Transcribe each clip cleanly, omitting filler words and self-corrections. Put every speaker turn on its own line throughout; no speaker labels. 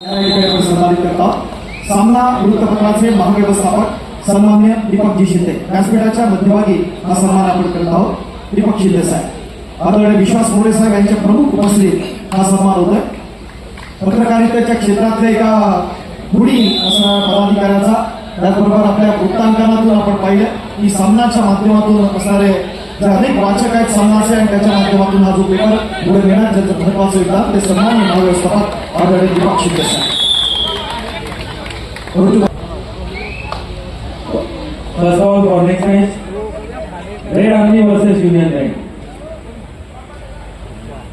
संपादित करतात. सामना वृत्तपत्राचे महाव्यवस्थापक सन्मान्य दीपकजी शिंदे व्यासपीठाच्या मध्यभागी हा सन्मान आपण करत आहोत. दीपक शिंदे साहेब, आदरणीय विश्वास मोरे साहेब यांच्या प्रमुख उपस्थित हा सन्मान होतोय. पत्रकारितेच्या क्षेत्रातल्या एका गुणी असणाऱ्या पदाधिकाऱ्याचा, त्याचबरोबर आपल्या वृत्तांकनातून आपण पाहिलं की सामनाच्या माध्यमातून असणारे जे अनेक वाचक आहेत सामनाचे आणि त्याच्या माध्यमातून हा जो पेपर पुढे नेण्यात ज्याचं महत्वाचं योगदान ते सन्मान्य महाव्यवस्थापक आदरणीय दीपक शिंदे साहेब.
First of all, for next match, Red Army versus Union Bank.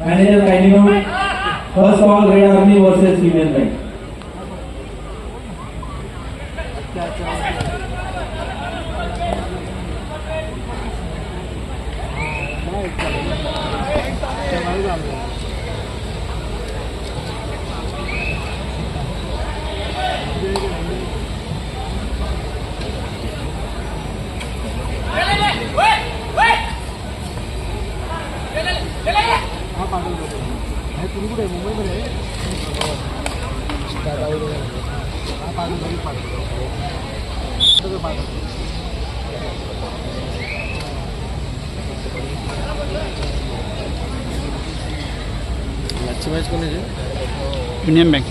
Manager kindly note. First of all, Red Army versus Union Bank.
Match कोणाची?
युनियन बँक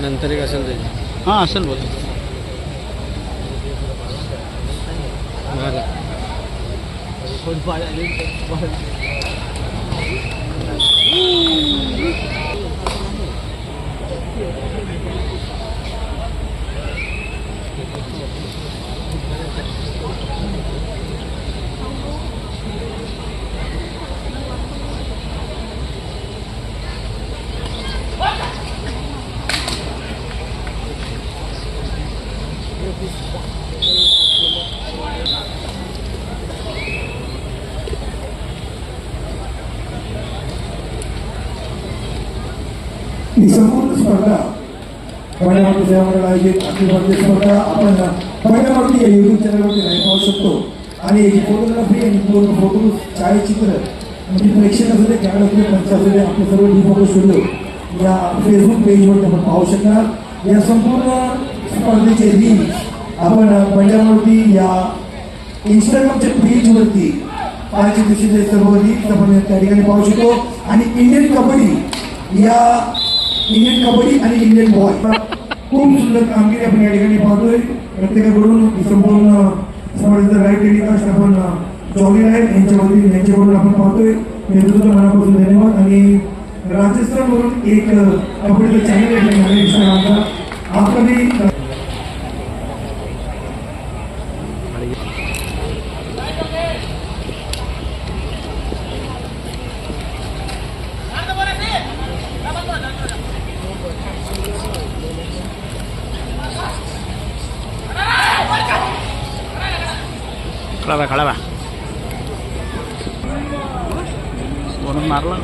नंतर एक असेल त्याची.
हां असेल बोल.
ही संपूर्ण स्पर्धा पहिल्यावरती सेवामध्ये आयोजित अखिल भारतीय स्पर्धा आपण पहिल्यावरती या युट्यूब चॅनलवरती लाईव्ह पाहू शकतो. आणि याची फोटोग्राफी आणि पूर्ण फोटो छायाचित्र म्हणजे प्रेक्षक असू दे, कॅमेरा असू दे, पंच असू दे, आपले सर्व डी फोटो स्टुडिओ या फेसबुक पेजवरती आपण पाहू शकणार. या संपूर्ण स्पर्धेचे लिंक आपण पहिल्यावरती या इंस्टाग्रामच्या पेजवरती पाहायचे दिवशी सर्व लिंक आपण त्या ठिकाणी पाहू शकतो. आणि इंडियन कबड्डी आणि इंडियन बॉय खूप सुंदर कामगिरी आपण या ठिकाणी पाहतोय. प्रत्येकाकडून संपूर्ण स्पर्धेचा राईट टेलिकास्ट आपण जॉगी राईट यांच्याकडून आपण पाहतोय. नेतृत्व मनापासून धन्यवाद. आणि राजस्थानवरून एक कबड्डीचा चॅनल आहे इंस्टाग्रामचा, आपला मी
खड़ा बा वरून मारला.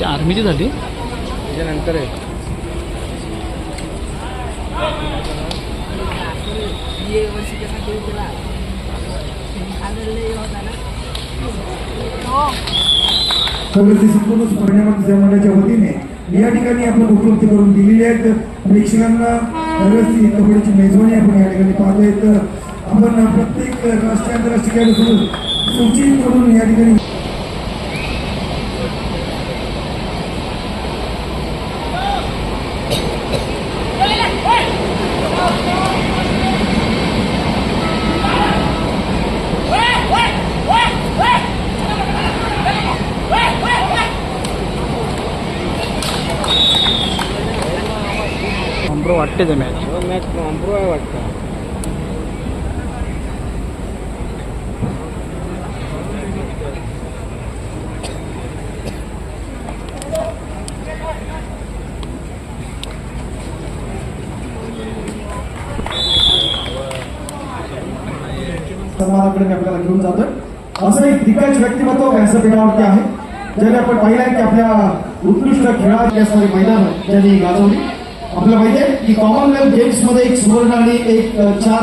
ती आर्मीची झाली.
त्याच्यानंतर आहे
खबरची संपूर्ण स्पर्धेमध्ये जमवण्याच्या वतीने या ठिकाणी आपण उपलब्ध करून दिलेली आहेत. प्रेक्षकांना व्यवस्थित कबड्डीची मेजवानी आपण या ठिकाणी पाहतोय. आपण प्रत्येक राष्ट्रीय आंतरराष्ट्रीय खेळाडूसोबत सूचित करून या ठिकाणी
कॉम्प्रो वाटते ते मॅच.
मॅच कॉम्प्रो आहे वाटतं.
सन्मानाकडे मी आपल्याला घेऊन जातोय. असं एक दिग्गज व्यक्तिमत्व व्यासपीठावरती आहे ज्याने आपण पाहिलं की आपल्या उत्कृष्ट खेळात असणारी मैदान ज्यांनी गाजवली. आपल्याला माहिती आहे की कॉमनवेल्थ गेम्स मध्ये एक सुवर्ण आणि एक 4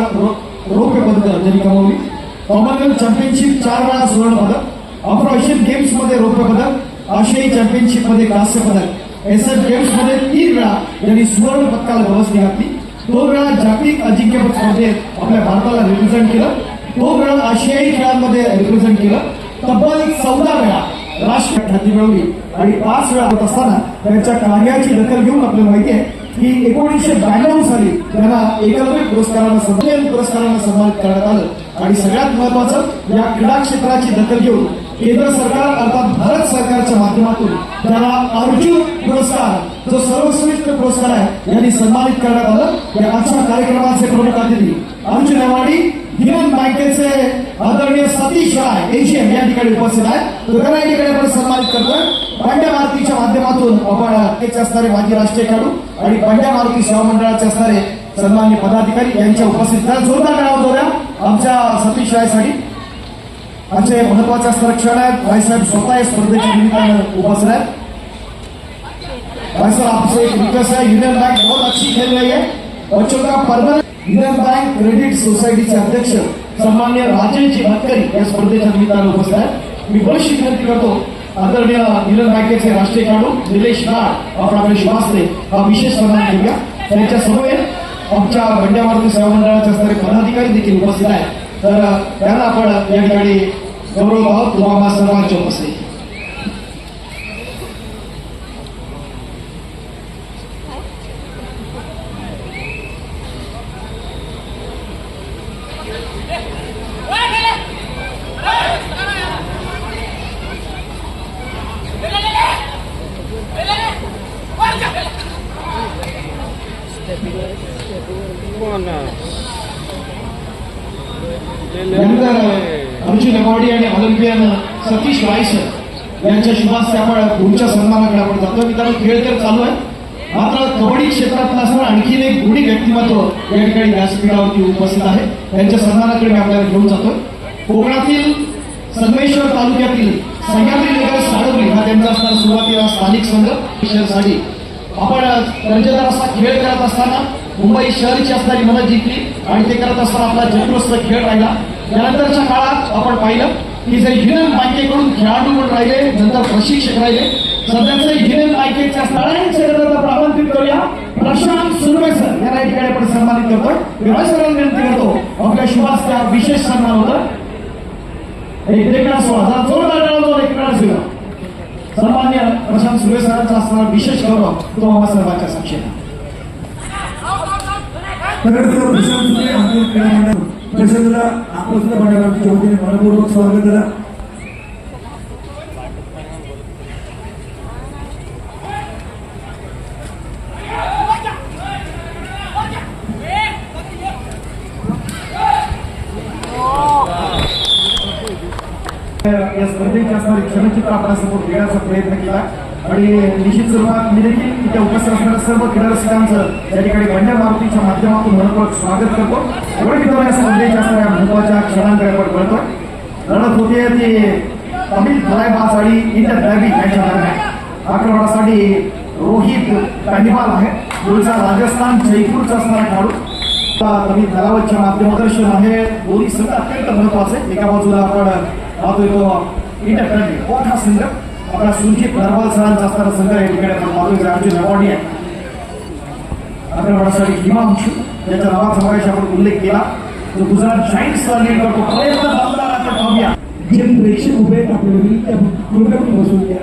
रौप्य पदक ज्यांनी कमावली. कॉमनवेल्थ चॅम्पियनशिप 4 वेळा सुवर्ण पदक, आफ्रो एशियन गेम्स मध्ये रौप्य पदक, आशियाई चॅम्पियनशिप मध्ये कांस्य पदक, एसएफ गेम्स मध्ये 3 वेळा ज्यांनी सुवर्ण पदकाला गवसणी घातली. 2 वेळा जागतिक अजिंक्यपद स्पर्धेत आपल्या भारताला रिप्रेझेंट केलं. 2 वेळा आशियाई खेळांमध्ये रिप्रेझेंट केलं. तब्बल 14 वेळा राष्ट्रीय ख्याती मिळवली आणि 5 वेळा होत असताना त्यांच्या कार्याची दखल घेऊन आपल्याला माहिती आहे की 1992 साली त्यांना एकलव्य पुरस्कारानं सन्मानित करण्यात आलं. आणि सगळ्यात महत्वाचं या क्रीडा क्षेत्राची दखल घेऊन केंद्र सरकार अर्थात भारत सरकारच्या माध्यमातून त्यांना अर्जुन पुरस्कार जो सर्वश्रेष्ठ पुरस्कार आहे यांनी सन्मानित करण्यात आलं. या आजच्या कार्यक्रमाचे प्रमुख अतिथी अर्जुन अवॉर्डी हिरन बँकेचे आदरणीय सतीश राय एशियन या ठिकाणी उपस्थित आहेत. तर त्यांना या ठिकाणी आपण सन्मानित करतोय. पांड्या मारुतीच्या माध्यमातून आपण असणारे माजी राष्ट्रीय खेळाडू आणि पांड्या मारुती सेवा मंडळाचे असणारे सन्मान्य पदाधिकारी यांच्या उपस्थितीत जोरदार टाळ्या द्या आमच्या सतीश रायसाठी. आमचे महत्वाचे असणारे क्षण आहेत. भाईसाहेब स्वतः या स्पर्धेच्या निमित्तानं उपस्थित आहेत. भाई साहब आपसे एक रिक्वेस्ट है, यूनियन बैंक बहुत अच्छी खेल रही है. बच्चों का परमानेंट यूनियन बैंक क्रेडिट सोसायटीचे अध्यक्ष सन्मान्य राजेशजी भटकरी या स्पर्धेच्या निमित्तानं उपस्थित आहेत. मी बरीचशी विनंती करतो आदरणीय यूनियन बँकेचे राष्ट्रीय खेळाडू निलेश नाळ आपण आपले शुभासने हा विशेष सन्मान घेऊया. त्यांच्या समवेत आमच्या पांड्या मारुती सेवा मंडळाचे असणारे पदाधिकारी देखील उपस्थित आहेत. तर त्यांना आपण या ठिकाणी गौरव आहोत तुम्हा सर्वांच्या उपस्थित. अर्जुन अवॉर्डी आणि ऑलिम्पियन सतीश रायसर यांच्या शुभास्ते आपण पुढच्या सन्मानाकडे आपण जातो. मित्रांनो खेळ तर चालू आहे मात्र कबड्डी क्षेत्रात असणारं आणखीन एक गुढी व्यक्तिमत्व या ठिकाणी व्यासपीठावरती उपस्थित आहे. त्यांच्या सन्मानाकडे मी आपल्याला घेऊन जातो. कोकणातील संगमेश्वर तालुक्यातील सह्याद्री नगर साडवली हा त्यांचा असणारा सुरुवातीला स्थानिक संघ साठी आपण दर्जेदार असा खेळ करत असताना मुंबई शहरची असणारी मदत जिंकली आणि ते करत असताना आपला जल्लोषाचा खेळ राहिला. त्यानंतरच्या काळात आपण पाहिलं की जे युनियन बँकेकडून खेळाडू म्हणून राहिले नंतर प्रशिक्षक राहिले. सध्याचे युनियन बँकेच्या स्थळांच्या आमंत्रित करूया प्रशांत सुर्वे सर यांना या ठिकाणी आपण सन्मानित करतोय. मी सरांना विनंती करतो आपल्या शुभास्त्या विशेष सन्मान होतं. एक रेकडा सोहळा जोरदार एक रेकडा सोहळा सन्मान्य प्रशांत सुर्वे सरांचा असणारा विशेष गौरव तो आम्हा सर्वांच्या साक्षीने. प्रशांतला आपण सुद्धा पांड्या वतीने मनपूर्वक स्वागत करा. या स्पर्धेची असणारी क्षणचित्र आपल्यासमोर देण्याचा प्रयत्न केला आणि निश्चित स्वरूपात मी देखील तिथे उपस्थित असणाऱ्या सर्व क्रीडा रसिकांचं या ठिकाणी पांड्या मारुतीच्या माध्यमातून मनपूर्वक स्वागत करतो. एवढे मित्रांनो या स्पर्धेच्या असणाऱ्या महत्वाच्या क्षणांकडे आपण कळतोय. लढत होती ती तमिळ फलायबाज आणि इंटर ड्रायव्हिंग यांच्या दरम्यान आक्रमणासाठी रोहित कांडीवाल आहे. पुढचा राजस्थान जयपूरचा असणारा खेळाडू. नवीन धारावतच्या माध्यमदर्शन आहे. दोन्ही संघ अत्यंत महत्वाचे. एका बाजूला आपण पाहतोय तो इंटरफ्रंट मोठा संघ आपला सुरजित नरवाल सरांचा असणारा संघ या ठिकाणी आपण पाहतोय. अर्जुन अवॉर्डी आहे. आक्रमणासाठी हिमांशू याच्या नावाचा मगाशी आपण उल्लेख केला, जो गुजरात जायंट्सला लीड करतो. प्रयत्न झाला आपण पाहूया. जे प्रेक्षक उभे आहेत आपल्या विरुद्ध कृपया बसून घ्या.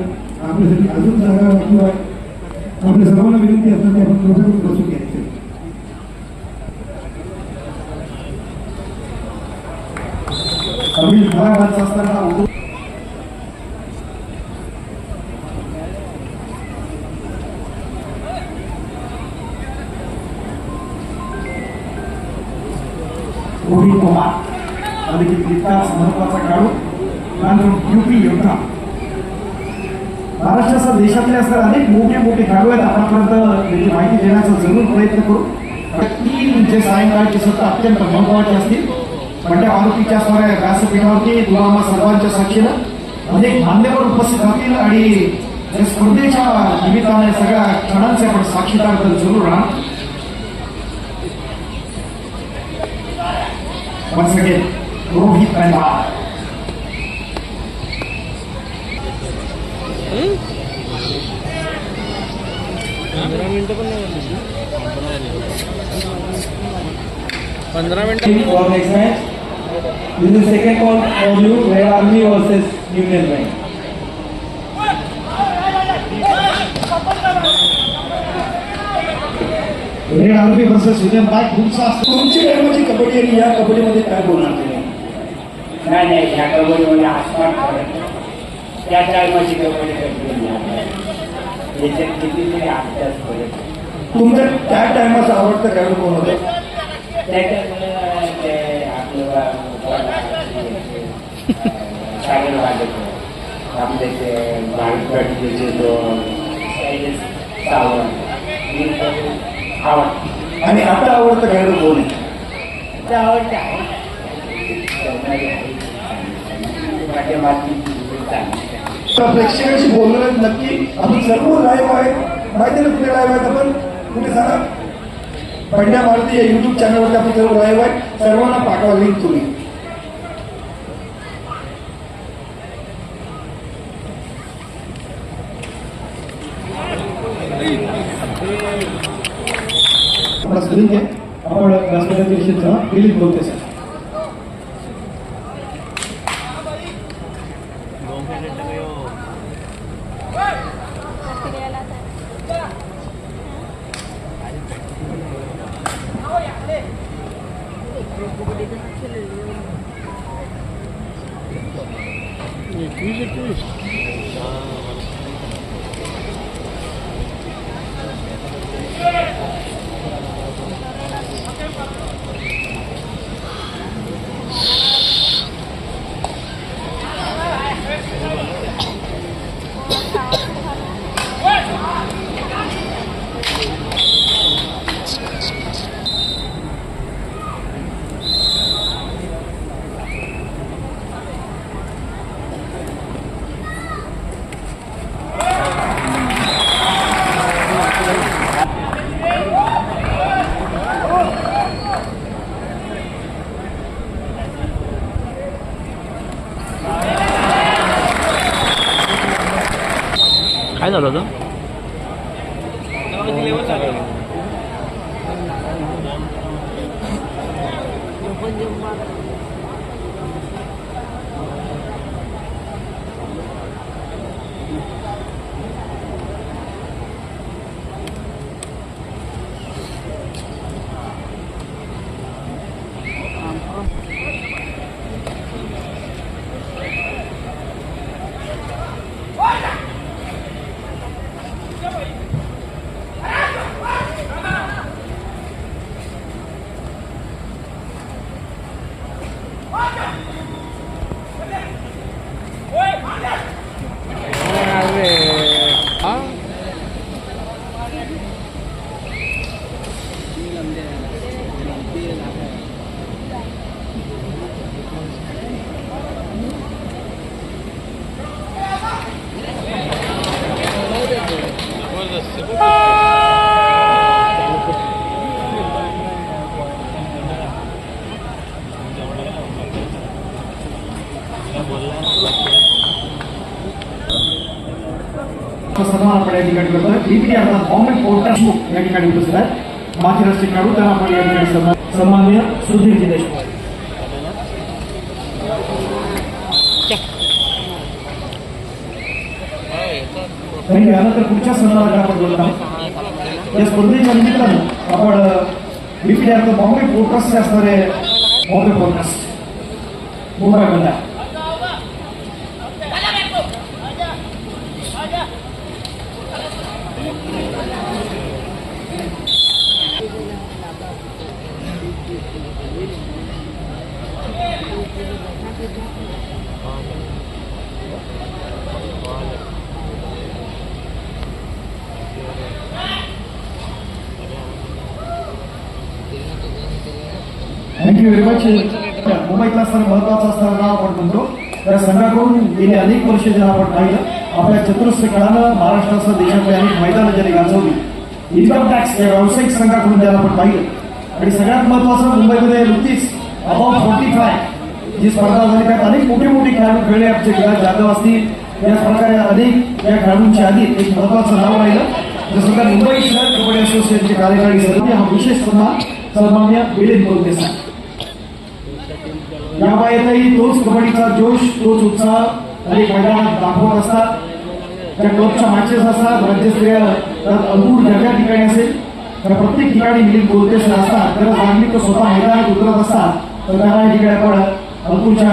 आपल्यासाठी अजून जागा किंवा आपल्या सर्वांना विनंती असतात की आपण कृपया बसून घ्यायचं. अभिल धारावांचा असताना रोहित पवार अधिक तितकाच महत्वाचा खेळाडू. यूपी योद्धा. महाराष्ट्रासह देशातले असणारे अनेक मोठे खेळाडू आहेत. आतापर्यंत त्याची माहिती देण्याचा जरूर प्रयत्न करू. 3 जे सायंकाळचे सत्र अत्यंत महत्वाचे असतील. बंड्या मारुतीच्या असणाऱ्या व्यासपीठावरती दुरामा सर्वांच्या साक्षीनं अनेक मान्यवर उपस्थित राहतील आणि या स्पर्धेच्या निमित्ताने सगळ्या क्षणांचे आपण साक्षीदार तर जरूर राहणार. Once again, Rohit कांडीवाल.
पंधरा मिनिटं
For next match, this is second call for you. Red Army versus Union Bank.
Red army versus union bank. तुमची टाइमची कबड्डी आणि या कबड्डीमध्ये काय बोलणार तुम्ही?
नाही ह्या कबड्डीमध्ये आसमान फरक. त्या टायमाची कबड्डी कबड्डी याच्यात कितीतरी अभ्यास फरक.
तुमच्या त्या टायमाचा आवडतं खेळाडू कोण होते?
त्या टायमाला ते आपलं सागर वाजत आपले ते भारतवाडीचे तो सावंत आवडतं.
आणि आता आवडतं खेळाडू कोण आहे?
ते आवडतं. माझ्या माती
प्रेक्षकांशी बोलणं नक्की आपण सर्व लाईव्ह आहे. माहिती ना कुठे लाईव्ह आहेत आपण? कुठे सांगा. पंड्या मारुती या युट्यूब चॅनलवरती आपण सर्व लाईव्ह आहे. सर्वांना पाठवा लिंक तुम्ही. आपला स्क्रीन घे. आपण राष्ट्रपती विषयीचा दिलीप बोलते सर.
काय झालं होतं?
सन्मान आपण या ठिकाणी करतोय. DPT अर्थात बॉम्बे पोर्टर्स या ठिकाणी उपस्थित आहेत. माजी राष्ट्रीय खेळाडू त्यांना आपण या ठिकाणी सन्माननीय सुधीरजी देशमुख. थँक्यू. यानंतर पुढच्या सन्मानाकडे आपण बोलत आहोत. या स्पर्धेच्या निमित्तानं आपण DPT अर्थात बॉम्बे पोर्टर्सचे असणारे बॉम्बे पोर्टर्स मुंबई बंद आहे. Thank you very much. मुंबईतला असताना महत्वाचा असणारा नाव आपण म्हणतो त्या संघाकडून गेली अनेक वर्ष ज्यांना आपण पाहिलं आपल्या चतुरस्र काळानं महाराष्ट्रासह देशातली अनेक मैदानं ज्यांनी गाजवली. इन्कम टॅक्स या व्यावसायिक संघाकडून ज्यांना आपण पाहिलं आणि सगळ्यात महत्वाचं मुंबईमध्ये नुकतीच अबाउट 45 जी स्पर्धा झाली त्यात अनेक मोठे मोठे खेळाडू खेळले. आमचे विलास जाधव असतील याच प्रकारे अनेक या खेळाडूंच्या आधी एक महत्वाचं नाव राहिलं जसं का मुंबई शहर कबड्डी असोसिएशनचे कार्यकारी सदस्य हा विशेष सन्मान सन्मान्य मिलिंद कोलते साहेब. या वयातही तोच कबड्डीचा जोश तोच उत्साह अनेक मैदानात दाखवत असतात. त्या क्लबच्या मॅचेस असतात राज्यस्तरीय अंकुर ज्या ज्या ठिकाणी असेल तर प्रत्येक ठिकाणी मिलिंद कोलते सर असतात. गरज लागली तो स्वतः मैदानात उतरत असतात तर त्यांना या ठिकाणी आपण अंकुरच्या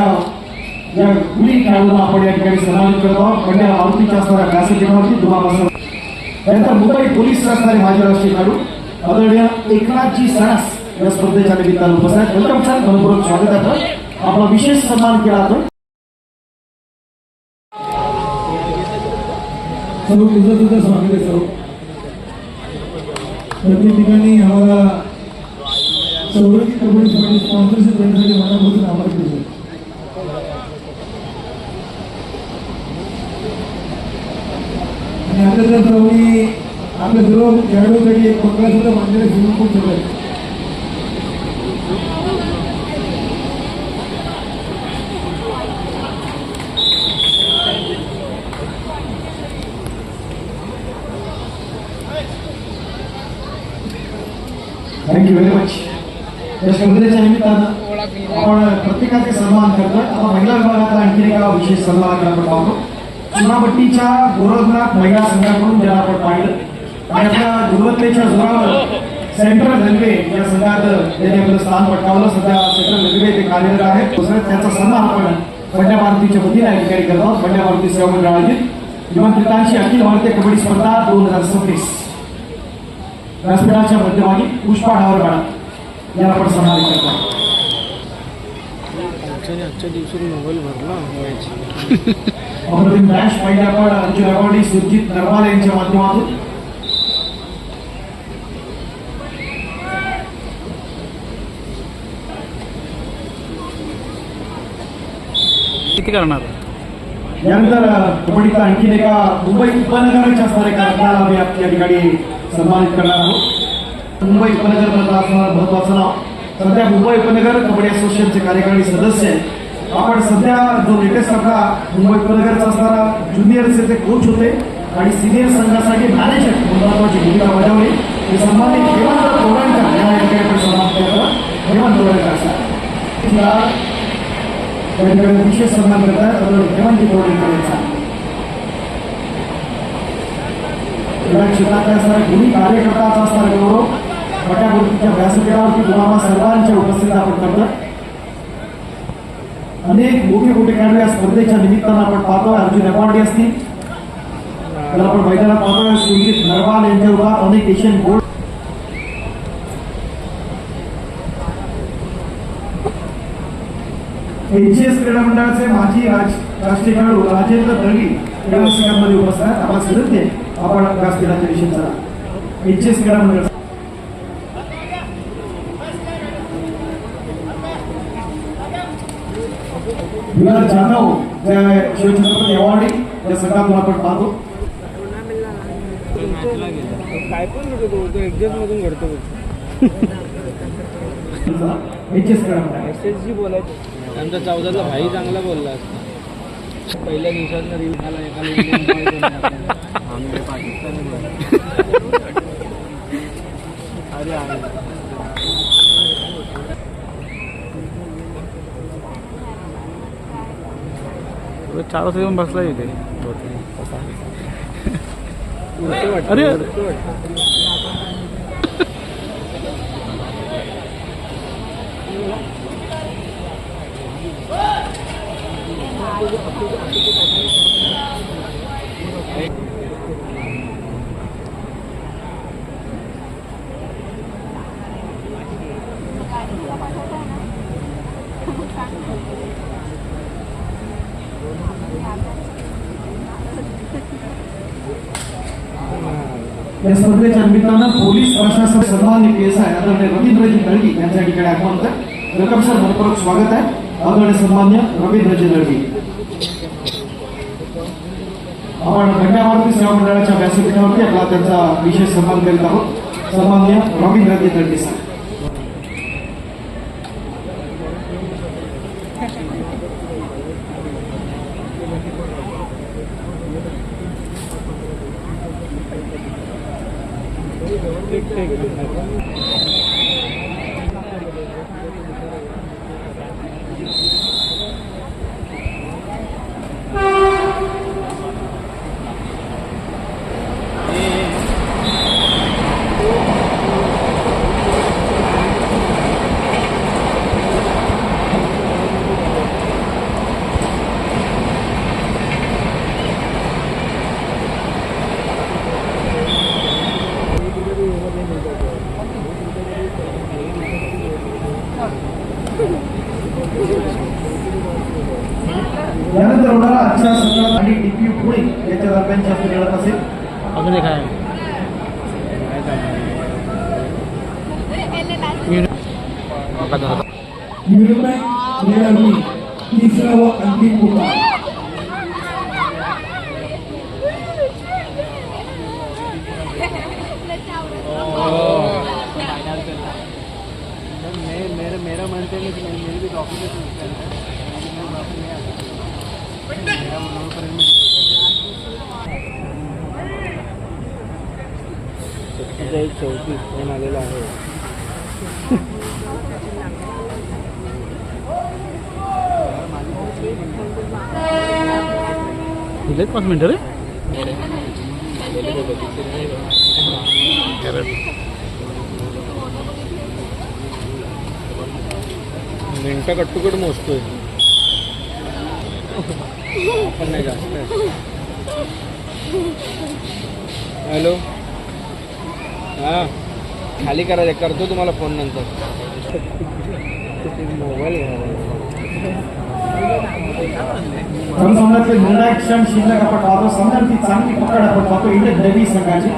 या मुली खेळाडूंना आपण या ठिकाणी सन्मानित करत आहोत. पंड्या मारुतीच्या असणाऱ्या व्यासपीठावरती दुभापासून त्यानंतर मुंबई पोलीस असणारे माजी राष्ट्रीय खेळाडू आदरणीय एकनाथजी सणास या स्पर्धेच्या निमित्तानं उपस्थित आहेत. Welcome sir. मनपूर्वक स्वागत आहे. आपला विशेष सन्मान केला जातो. सर्व तुझं स्वागत आहे. सर्व प्रत्येक ठिकाणी आम्हाला सौरभी कबड्डी स्पर्धेची स्पॉन्सरशिप देण्यासाठी मनापासून आभार देतो. आणि आता जर सर्वांनी आपल्या सर्व खेळाडूंसाठी एक पंधरा सुद्धा मांडलेले स्विमिंग पूल ठेवलं आहे. Thank you very much. या स्पर्धेच्या निमित्तानं आपण प्रत्येकाचे सन्मान करतोय. आता महिला विभागातला आणखी एका विशेष सन्मानाकडे आपण पाहतो. चुनापट्टीच्या गोरखनाथ महिला संघाकडून ज्याला आपण पाहिलं आणि आपल्या गुणवत्तेच्या जोरावर सेंट्रल रेल्वे या संघात त्यांनी आपलं स्थान पटकावलं. सध्या सेंट्रल रेल्वे ते कार्यरत आहे. त्याचा सन्मान आपण पंड्या मारुतीच्या वतीने या ठिकाणी करत आहोत. पंड्या मारुती सेवा मंडळ आयोजित निमंत्रितांची अखिल भारतीय कबड्डी स्पर्धा 2026 व्यासपीठाच्या मध्यभागी पुष्पा ढावरगाडा याला आपण सन्मानित करतो.
आजच्या दिवशी मोबाईल भरला
अप्रतिम मॅच पाहिजे आपण अर्जुन अवॉर्डी सुरजित नरवाल यांच्या माध्यमातून.
किती करणार
यानंतर कबड्डीचा आणखीन एका मुंबई उपनगराच्या असणारे कार्यक्रमाला आम्ही या ठिकाणी सन्मानित करणार आहोत. मुंबई उपनगर मधला असणारा महत्वाचं नाव सध्या मुंबई उपनगर कबड्डी असोसिएशनचे कार्यकारी सदस्य आहेत. आपण सध्या जो लेटेस्ट आपला मुंबई उपनगरचा असणारा ज्युनियरचे ते कोच होते आणि सिनियर संघासाठी मॅनेजर महत्वाची भूमिका बजावली. हे सन्मानित हेमंत तोरणकर या ठिकाणी आपण सन्मान केलं. हेमंत तोरणकर सर विशेष सन्मान करतात. हेमंत तोरणकर यांचा क्षेत्रातल्या असणारे गुणी कार्यकर्त्याचा असणारा गौरव मोठ्या गोष्टीच्या व्यासपीठावरती तुम्हाला सर्वांच्या उपस्थितीत आपण करतो. अनेक मोठे मोठे खेळाडू या स्पर्धेच्या निमित्तानं आपण पाहतोय. अर्जुन अवॉर्डी असतील तर आपण मैदानात पाहतोय. सुरजित नरवाल यांच्या अनेक एशियन गोल्ड एचएस क्रीडा मंडळाचे माजी राष्ट्रीय खेळाडू राजेंद्र दळवी या संघामध्ये उपस्थित आहेत. आपण विनंती आहे आपण व्यासपीठाच्या विषयी चला. एचएस क्रीडा मंडळ विलास जाधव ज्या शिवछत्रपती अवॉर्डी या संघातून आपण पाहतो.
काय पण नको एक्झॅक्ट मधून घडतो
एचएस क्रीडा मंडळ
SSG बोलायचं आमचा 14ला भाई चांगला बोलला असता. पहिल्या दिवसात रील झाला एका पाकिस्तान अरे आहे
चार वाजता येऊन बसला इथे
अरे
या स्पर्धेच्या निमित्तानं पोलीस प्रशासन सन्माननीय PSI आदरणीय रवींद्रजी दळवी यांच्या ठिकाणी आगमन होतं. रकम सर मनपूर्वक स्वागत आहे. आदरणीय सन्मान्य रवींद्रजी दळवी. आपण गंगा मारुती सेवा मंडळाच्या व्यासपीठावरती आपला त्यांचा विशेष सन्मान करीत आहोत. सन्मान्य रवींद्रजी दळवी सर. यानंतर होणारा आजच्या सत्रात आणि DPU पुणे याच्या दरम्यान शास्त्र मिळत असेल.
अजून एक आहे
निर्णय मिळवली तिसरा व अंतिम पुकार.
मेरा मन से मेरे भी डॉक्यूमेंट एक 34 फोन आलेला आहे.
दिलेत 5 मिनिटं रे
मिनटं कट्टुकट मोजतोय आपण नाही जास्त. हॅलो हां खाली करा करतो तुम्हाला फोन नंतर. मोबाईल
रणसंघातले निर्णायक क्षण शिल्लक आपण पाहतो. संघाची चांगली पकड आपण पाहतो इंडियन नेव्ही संघाची.